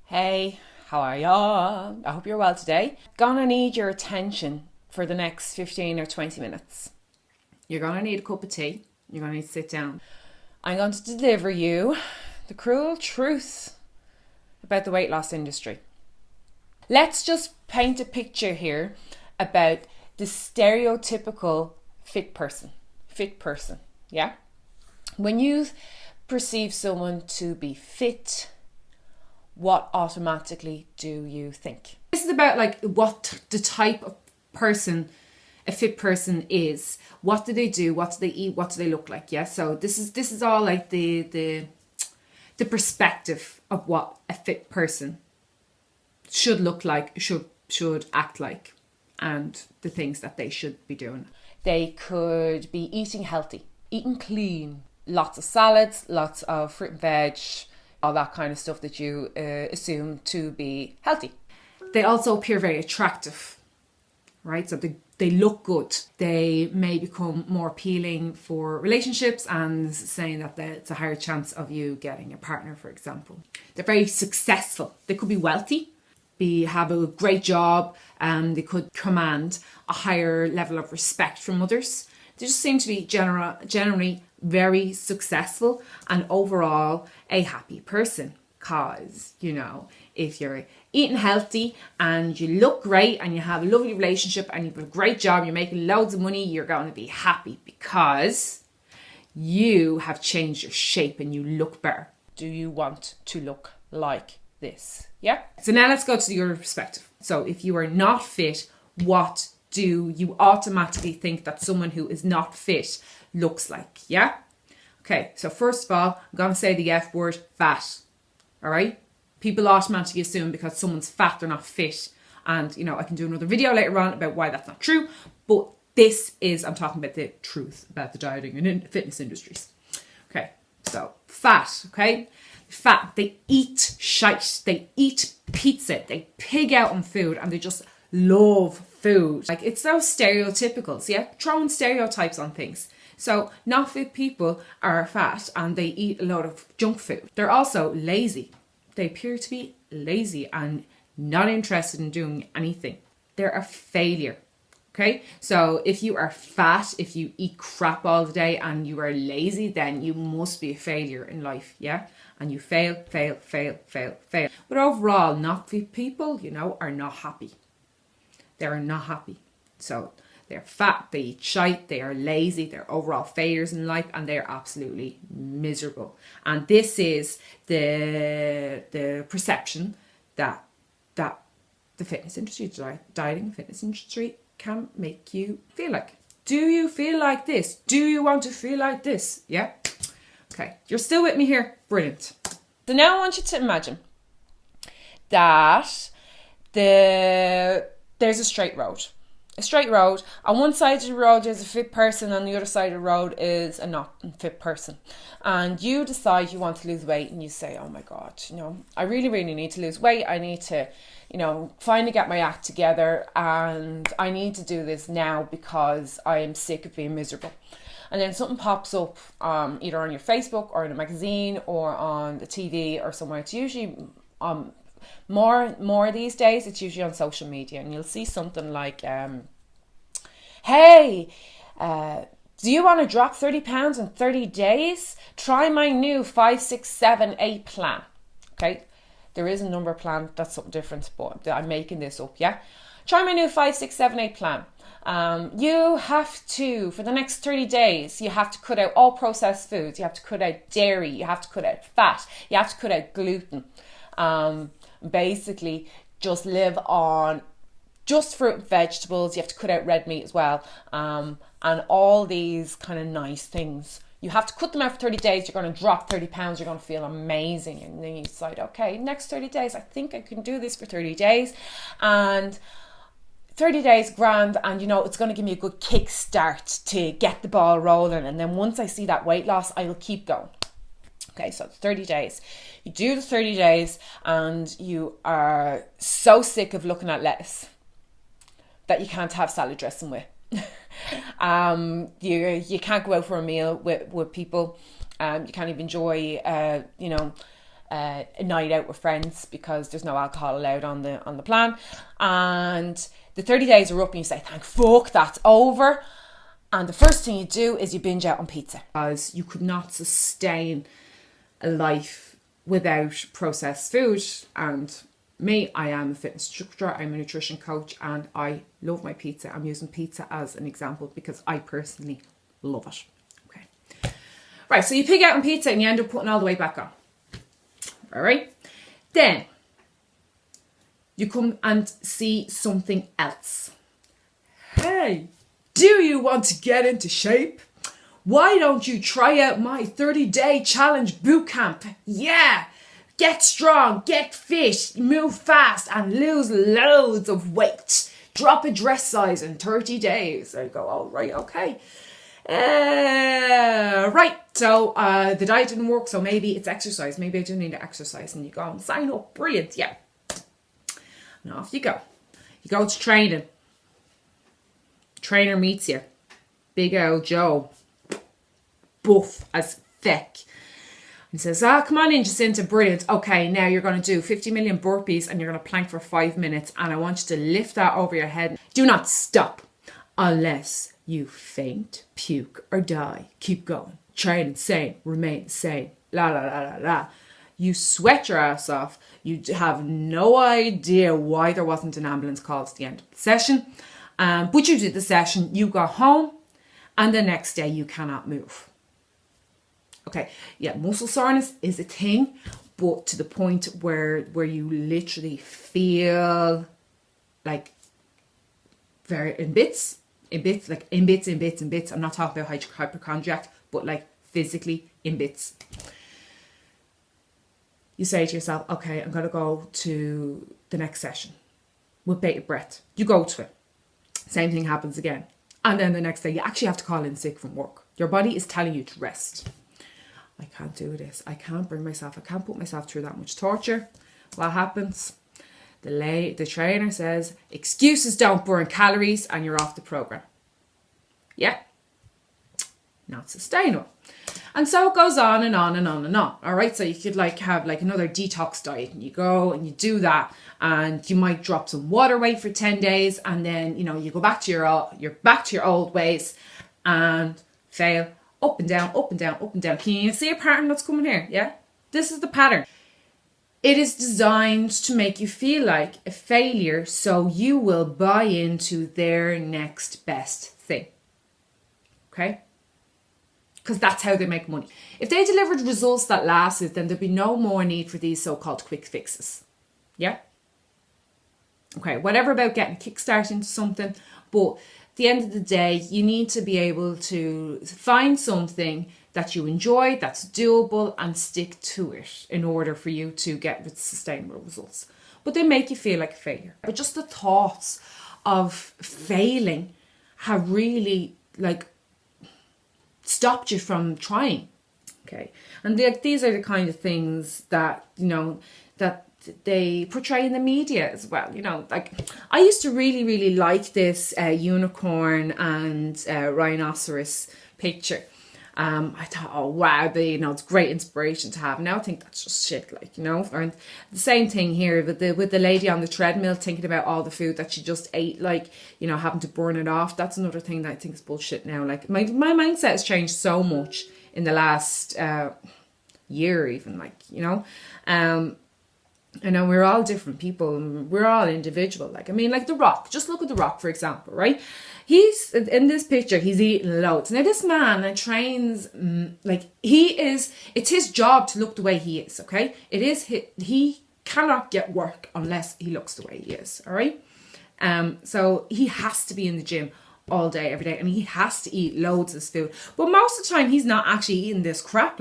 Hey, how are y'all? I hope you're well today. Gonna need your attention for the next 15 or 20 minutes. You're gonna need a cup of tea. You're gonna need to sit down. I'm going to deliver you the cruel truth about the weight loss industry. Let's just paint a picture here about the stereotypical fit person, yeah? When you perceive someone to be fit, what automatically do you think? This is about like what the type of person a fit person is. What do they do? What do they eat? What do they look like? Yeah. So this is all like the perspective of what a fit person should look like, should act like, and the things that they should be doing. They could be eating healthy, eating clean, lots of salads, lots of fruit and veg, all that kind of stuff that you assume to be healthy. They also appear very attractive, right? So they look good. They may become more appealing for relationships, and saying that it's a higher chance of you getting a partner, for example. They're very successful. They could be wealthy, have a great job, and they could command a higher level of respect from others. They just seem to be generally very successful and overall a happy person. Because, if you're eating healthy and you look great and you have a lovely relationship and you've got a great job, you're making loads of money, you're going to be happy because you have changed your shape and you look better. Do you want to look like this? Yeah? So now let's go to your perspective. So if you are not fit, what do you automatically think that someone who is not fit looks like? Yeah? Okay, so first of all, I'm going to say the F word, fat. All right? People automatically assume because someone's fat, they're not fit. And, I can do another video later on about why that's not true. But I'm talking about the truth about the dieting and fitness industries. Okay, so fat, okay? Fat, they eat shite. They eat pizza. They pig out on food and they just love food. Like, it's those stereotypicals, yeah? Throwing stereotypes on things. So not fit people are fat and they eat a lot of junk food. They're also lazy. They appear to be lazy and not interested in doing anything. They're a failure. Okay? So if you are fat, if you eat crap all the day and you are lazy, then you must be a failure in life, yeah? And you fail. But overall, not fit people, are not happy. They're not happy. So they're fat, they eat shite, they are lazy, they're overall failures in life, and they're absolutely miserable. And this is the perception that the fitness industry, dieting fitness industry, can make you feel like. Do you feel like this? Do you want to feel like this? Yeah? Okay, you're still with me here? Brilliant. So now I want you to imagine that there's a straight road. A straight road. On one side of the road there's a fit person, on the other side of the road is a not fit person. And you decide you want to lose weight and you say, oh my God, I really, really need to lose weight. I need to, finally get my act together and I need to do this now because I am sick of being miserable. And then something pops up either on your Facebook or in a magazine or on the TV or somewhere. It's usually more these days, it's usually on social media, and you'll see something like, hey, do you want to drop 30 pounds in 30 days? Try my new 5, 6, 7, 8 plan. Okay, there is a number plan, that's something different, but I'm making this up, yeah? Try my new 5, 6, 7, 8 plan. You have to, for the next 30 days, you have to cut out all processed foods. You have to cut out dairy. You have to cut out fat. You have to cut out gluten. Basically, just live on just fruit and vegetables. You have to cut out red meat as well. And all these kind of nice things. You have to cut them out for 30 days. You're going to drop 30 pounds. You're going to feel amazing. And then you decide, okay, next 30 days, I think I can do this for 30 days. And 30 days grand, and it's going to give me a good kick start to get the ball rolling, and then once I see that weight loss, I will keep going. Okay, so 30 days. You do the 30 days and you are so sick of looking at lettuce. that you can't have salad dressing with. You can't go out for a meal with people. You can't even enjoy a night out with friends because there's no alcohol allowed on the plan. And the 30 days are up and you say, thank fuck, that's over. And the first thing you do is you binge out on pizza, because you could not sustain a life without processed food. And me, I am a fitness instructor, I'm a nutrition coach, and I love my pizza. I'm using pizza as an example because I personally love it. Okay. Right, so you pig out on pizza and you end up putting all the weight back on. All right. Then you come and see something else. Hey, do you want to get into shape? Why don't you try out my 30-day challenge boot camp? Yeah. Get strong, get fit, move fast, and lose loads of weight. Drop a dress size in 30 days. I go, all right, okay. Right, so the diet didn't work, so maybe it's exercise. Maybe I do need to exercise. And you go and sign up. Brilliant, yeah. And off you go. You go to training. Trainer meets you. Big old Joe. Buff as feck. He says, come on in, Jacinta, brilliant. Okay, now you're going to do 50 million burpees and you're going to plank for 5 minutes. And I want you to lift that over your head. Do not stop unless you faint, puke, or die. Keep going. Train sane, remain sane. La, la, la, la, la. You sweat your ass off. You have no idea why there wasn't an ambulance called at the end of the session. But you did the session, you go home, and the next day you cannot move. Okay, yeah, muscle soreness is a thing, but to the point where you literally feel like very in bits. I'm not talking about hypochondriac, but like physically in bits. You say to yourself, okay, I'm going to go to the next session with bated breath. You go to it. Same thing happens again. And then the next day you actually have to call in sick from work. Your body is telling you to rest. I can't do this. I can't bring myself. I can't put myself through that much torture. What happens? The trainer says, excuses don't burn calories, and you're off the program. Yeah. Not sustainable. And so it goes on and on and on and on. All right. So you could have another detox diet, and you go and you do that, and you might drop some water weight for 10 days. And then, you go back to your old ways and fail. Up and down, up and down, up and down. Can you see a pattern that's coming here? Yeah? This is the pattern. It is designed to make you feel like a failure, so you will buy into their next best thing. Okay? Because that's how they make money. If they delivered results that lasted, then there'd be no more need for these so-called quick fixes. Yeah? Okay, whatever about getting a kickstart into something, but at the end of the day, you need to be able to find something that you enjoy, that's doable, and stick to it in order for you to get sustainable results. But they make you feel like a failure. But just the thoughts of failing have really stopped you from trying. Okay, and these are the kind of things that that they portray in the media as well. I used to really like this unicorn and rhinoceros picture. I thought, oh wow, it's great inspiration to have. Now I think that's just shit, And the same thing here with the lady on the treadmill thinking about all the food that she just ate, having to burn it off. That's another thing that I think is bullshit now. My mindset has changed so much in the last year, even I know we're all different people. We're all individual. The Rock. Just look at The Rock, for example, right? He's, in this picture, he's eating loads. Now, this man trains, it's his job to look the way he is, okay? He cannot get work unless he looks the way he is, all right? So he has to be in the gym all day, every day, and he has to eat loads of food. But most of the time, he's not actually eating this crap,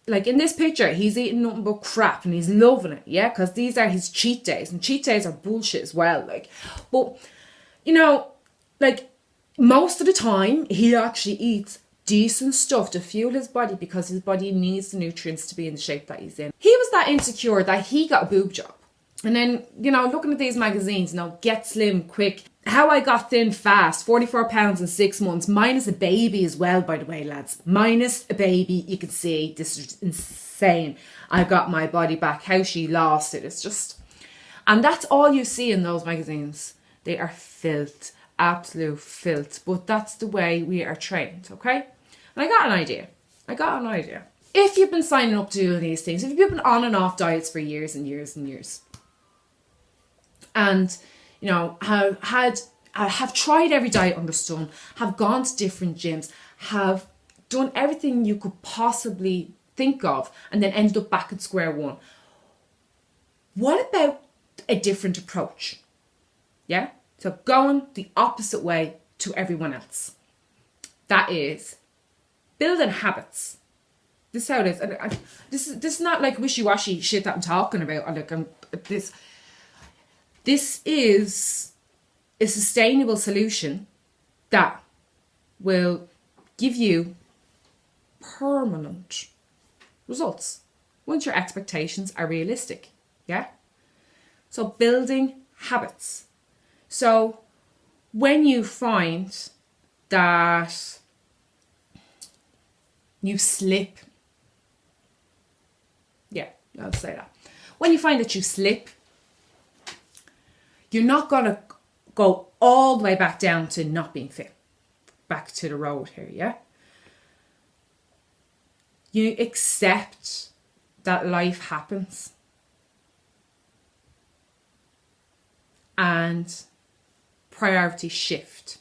like in this picture, he's eating nothing but crap and he's loving it, yeah? Because these are his cheat days, and cheat days are bullshit as well, But, most of the time, he actually eats decent stuff to fuel his body because his body needs the nutrients to be in the shape that he's in. He was that insecure that he got a boob job. And then, you know, looking at these magazines, you know, get slim quick. How I got thin fast, 44 pounds in 6 months, minus a baby as well, by the way, lads. Minus a baby, you can see, this is insane. I got my body back, how she lost it. It's just, and that's all you see in those magazines. They are filth, absolute filth. But that's the way we are trained, okay? And I got an idea. If you've been signing up to do these things, if you've been on and off diets for years and years and years, and you know, have tried every diet under sun, have gone to different gyms, have done everything you could possibly think of, and then ended up back at square one. What about a different approach? Yeah? So going the opposite way to everyone else. That is building habits. This is how it is. And this is not like wishy-washy shit that I'm talking about. This is a sustainable solution that will give you permanent results once your expectations are realistic. Yeah? So building habits. So when you find that you slip, yeah, I'll say that. When you find that you slip, you're not going to go all the way back down to not being fit. Back to the road here, yeah? You accept that life happens. And priorities shift.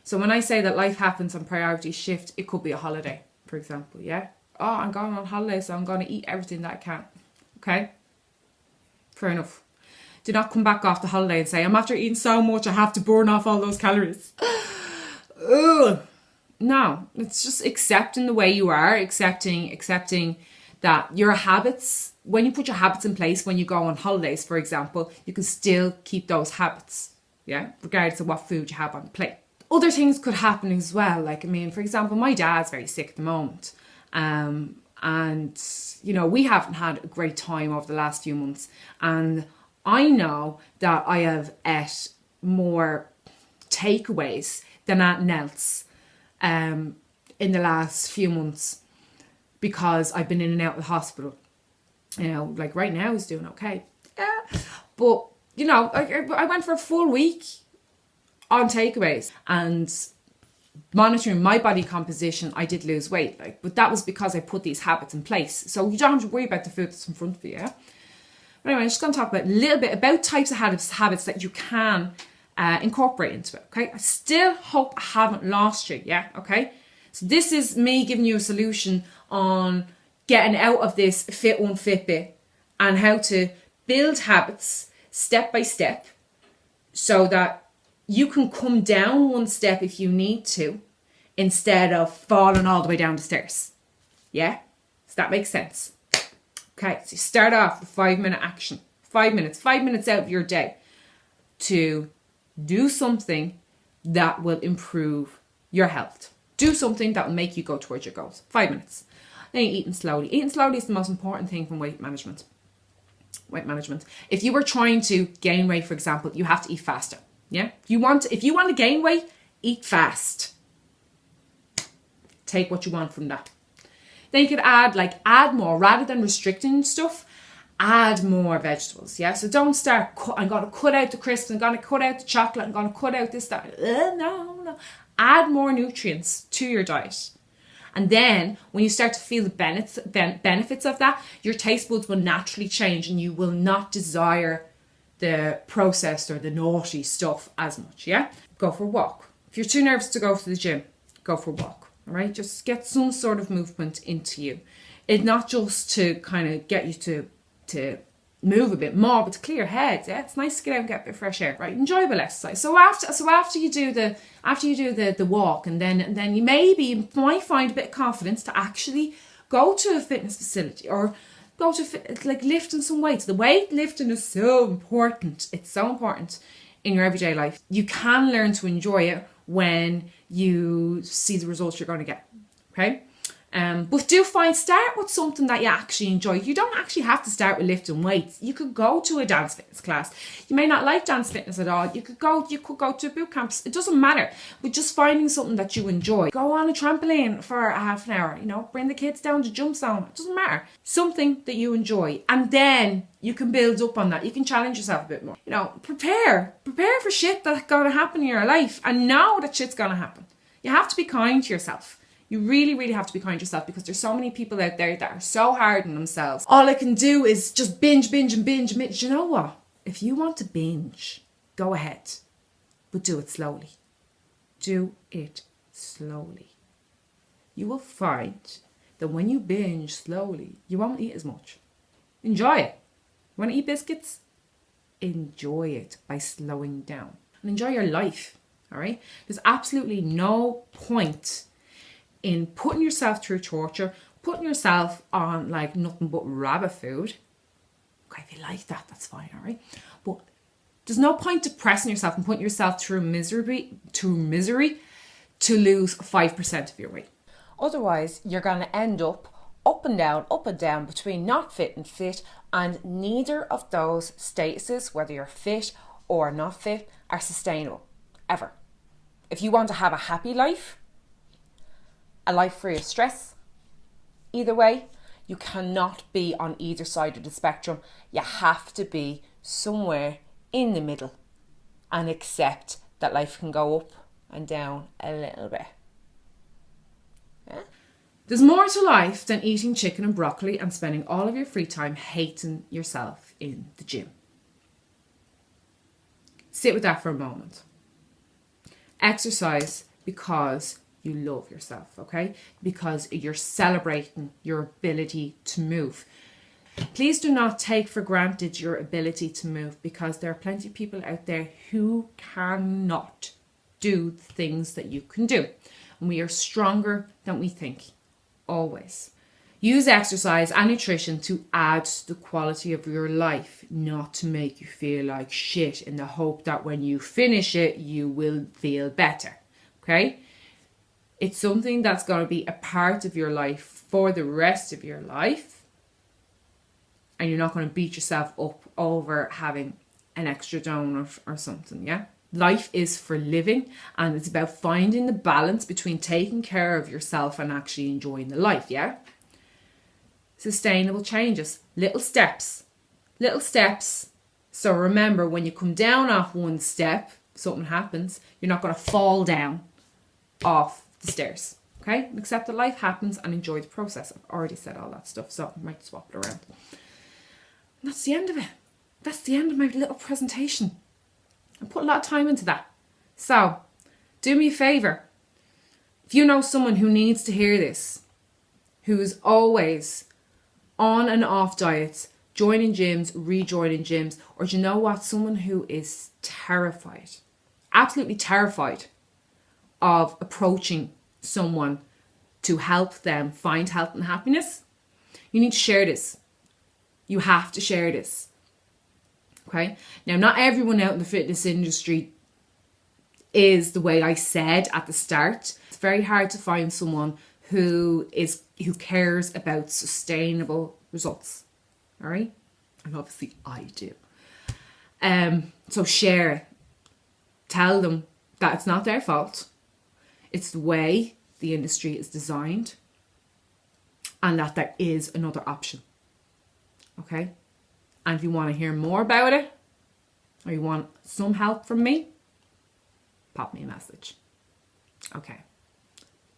So when I say that life happens and priorities shift, it could be a holiday, for example, yeah? Oh, I'm going on holiday, so I'm going to eat everything that I can. Okay? Fair enough. Do not come back off the holiday and say, I'm after eating so much, I have to burn off all those calories. Ugh. No, it's just accepting the way you are, accepting that your habits, when you put your habits in place, when you go on holidays, for example, you can still keep those habits, yeah, regardless of what food you have on the plate. Other things could happen as well. Like, I mean, for example, my dad's very sick at the moment. And, you know, we haven't had a great time over the last few months. And I know that I have ate more takeaways than anything else in the last few months because I've been in and out of the hospital. You know, like right now he's doing okay. Yeah. But, you know, I went for a full week on takeaways and monitoring my body composition. I did lose weight, like, but that was because I put these habits in place. So you don't have to worry about the food that's in front of you, yeah? But anyway, I'm just going to talk about a little bit about types of habits that you can incorporate into it, okay? I still hope I haven't lost you, yeah, okay? So this is me giving you a solution on getting out of this fit unfit bit and how to build habits step by step so that you can come down one step if you need to instead of falling all the way down the stairs, yeah? Does that make sense? Okay, so you start off with 5-minute action. 5 minutes out of your day to do something that will improve your health. Do something that will make you go towards your goals. 5 minutes. Then you're eating slowly. Eating slowly is the most important thing from weight management. If you were trying to gain weight, for example, you have to eat faster. Yeah? If you want to gain weight, eat fast. Take what you want from that. Then you could add more rather than restricting stuff. Add more vegetables, yeah? So don't start, I'm going to cut out the crisps, I'm going to cut out the chocolate, I'm going to cut out this, that. No. Add more nutrients to your diet. And then when you start to feel the benefits of that, your taste buds will naturally change and you will not desire the processed or the naughty stuff as much, yeah? Go for a walk. If you're too nervous to go to the gym, go for a walk, all right? Just get some sort of movement into you. It's not just to kind of get you to move a bit more, but to clear your head. Yeah, it's nice to get out and get a bit of fresh air, right? Enjoyable exercise. So after you do the walk, and then you might find a bit of confidence to actually go to a fitness facility or go to like lifting some weights. The weight lifting is so important. It's so important in your everyday life. You can learn to enjoy it when you see the results you're going to get. Okay. But start with something that you actually enjoy. You don't actually have to start with lifting weights. You could go to a dance fitness class. You may not like dance fitness at all. You could go to a boot camp. It doesn't matter. But just finding something that you enjoy. Go on a trampoline for a half an hour. Bring the kids down to jump zone. It doesn't matter. Something that you enjoy. And then you can build up on that. You can challenge yourself a bit more. Prepare for shit that's gonna happen in your life, and know that shit's gonna happen. You have to be kind to yourself. You really, really have to be kind to yourself, because there's so many people out there that are so hard on themselves. All I can do is just binge. You know what? If you want to binge, go ahead. But do it slowly. Do it slowly. You will find that when you binge slowly, you won't eat as much. Enjoy it. You want to eat biscuits? Enjoy it by slowing down. And enjoy your life, all right? There's absolutely no point in putting yourself through torture, putting yourself on like nothing but rabbit food. Okay, if you like that, that's fine, all right? But there's no point depressing yourself and putting yourself through misery to lose 5% of your weight. Otherwise, you're going to end up and down between not fit and fit, and neither of those statuses, whether you're fit or not fit, are sustainable, ever. If you want to have a happy life, a life free of stress, either way, you cannot be on either side of the spectrum. You have to be somewhere in the middle and accept that life can go up and down a little bit. Yeah? There's more to life than eating chicken and broccoli and spending all of your free time hating yourself in the gym. Sit with that for a moment. Exercise because you love yourself, okay? Because you're celebrating your ability to move. Please do not take for granted your ability to move, because there are plenty of people out there who cannot do the things that you can do. And we are stronger than we think, always. Use exercise and nutrition to add to the quality of your life, not to make you feel like shit in the hope that when you finish it, you will feel better, okay? It's something that's going to be a part of your life for the rest of your life. And you're not going to beat yourself up over having an extra donut or something, yeah? Life is for living, and it's about finding the balance between taking care of yourself and actually enjoying the life, yeah? Sustainable changes, little steps. So remember, when you come down off one step, something happens, you're not going to fall down off the stairs, okay? And accept that life happens and enjoy the process. I've already said all that stuff, so I might swap it around. And that's the end of it. That's the end of my little presentation. I put a lot of time into that. So, do me a favour. If you know someone who needs to hear this, who is always on and off diets, joining gyms, rejoining gyms, or do you know what? Someone who is terrified, absolutely terrified of approaching someone to help them find health and happiness, you need to share this. You have to share this. Okay? Now, not everyone out in the fitness industry is the way I said at the start. It's very hard to find someone who cares about sustainable results. All right? And obviously I do. So share it. Tell them that it's not their fault. It's the way the industry is designed, and that there is another option. Okay? And if you want to hear more about it, or you want some help from me, pop me a message. Okay.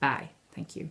Bye. Thank you.